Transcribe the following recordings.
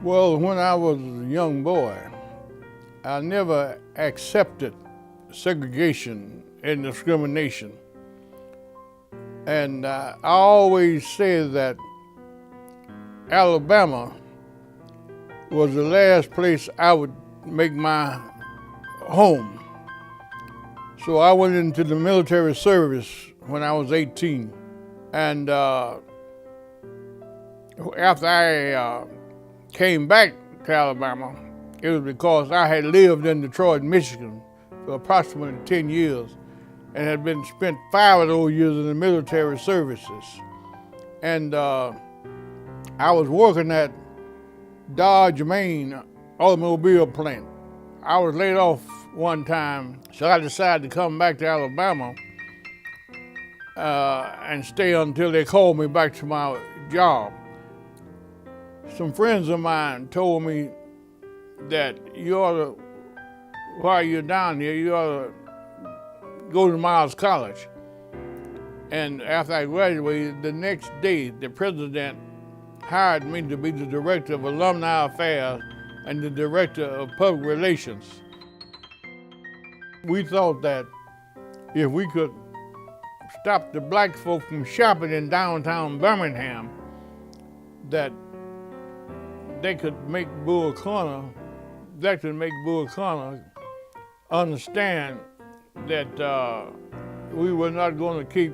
Well, when I was a young boy, I never accepted segregation and discrimination. And I always said that Alabama was the last place I would make my home. So I went into the military service when I was 18. And after I came back to Alabama, it was because I had lived in Detroit, Michigan for approximately 10 years and had been spent 5 of those years in the military services. And I was working at Dodge, Maine automobile plant. I was laid off one time, so I decided to come back to Alabama and stay until they called me back to my job. Some friends of mine told me that you ought to, while you're down here, you ought to go to Miles College. And after I graduated, the next day, the president hired me to be the director of alumni affairs and the director of public relations. We thought that if we could stop the black folk from shopping in downtown Birmingham, that they could make Bull Connor understand that we were not going to keep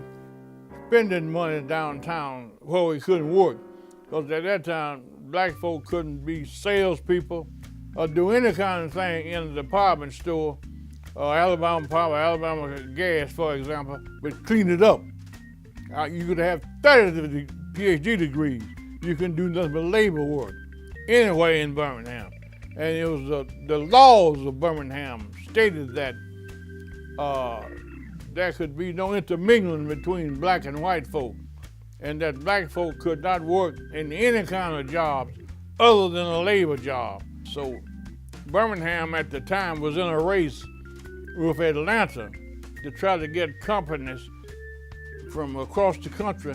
spending money downtown where we couldn't work. Because at that time, black folk couldn't be salespeople or do any kind of thing in a department store, Alabama Power, Alabama Gas, for example, but clean it up. You could have 30 PhD degrees. You couldn't do nothing but labor work anywhere in Birmingham. And it was the laws of Birmingham stated that there could be no intermingling between black and white folk, and that black folk could not work in any kind of jobs other than a labor job. So Birmingham at the time was in a race with Atlanta to try to get companies from across the country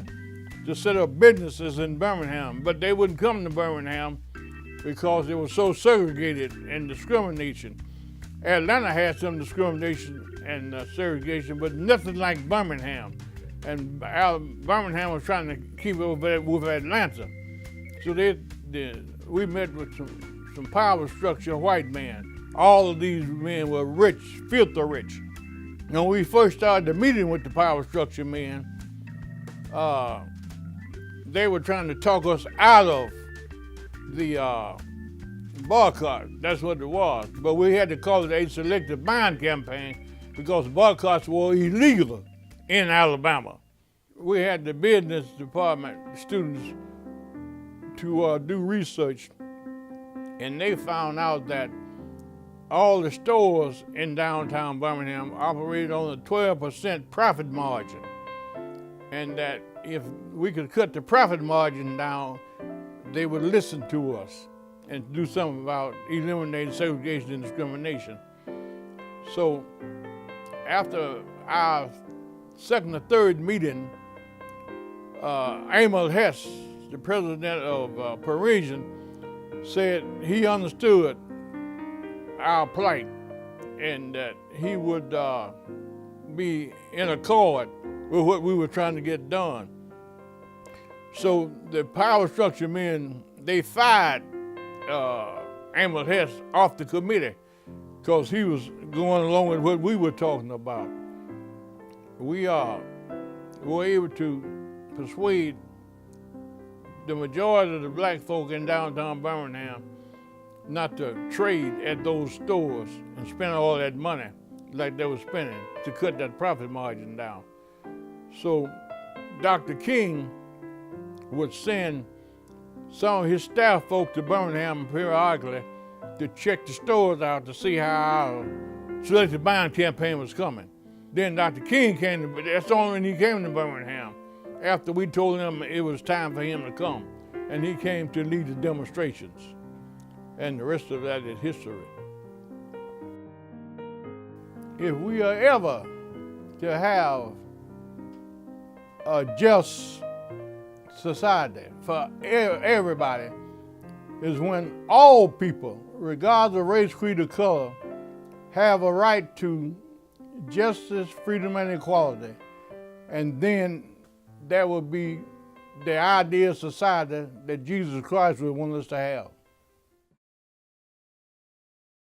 to set up businesses in Birmingham, but they wouldn't come to Birmingham because it was so segregated and discrimination. Atlanta had some discrimination and segregation, but nothing like Birmingham. And Birmingham was trying to keep it with Atlanta. So we met with some power structure white men. All of these men were rich, filthy rich. When we first started the meeting with the power structure men, they were trying to talk us out of the boycott. That's what it was. But we had to call it a selective buying campaign because boycotts were illegal in Alabama. We had the business department students to do research, and they found out that all the stores in downtown Birmingham operated on a 12% profit margin, and that if we could cut the profit margin down, they would listen to us and do something about eliminating segregation and discrimination. So after our second or third meeting, Emil Hess, the president of Parisian, said he understood our plight and that he would be in accord with what we were trying to get done. So the power structure men, they fired Emil Hess off the committee because he was going along with what we were talking about. We were able to persuade the majority of the black folk in downtown Birmingham not to trade at those stores and spend all that money like they were spending to cut that profit margin down. So Dr. King would send some of his staff folk to Birmingham periodically to check the stores out to see how our selective buying campaign was coming. Then Dr. King came to, that's the only when he came to Birmingham, after we told him it was time for him to come. And he came to lead the demonstrations. And the rest of that is history. If we are ever to have a just society for everybody, is when all people, regardless of race, creed, or color, have a right to justice, freedom, and equality. And then that would be the ideal society that Jesus Christ would want us to have.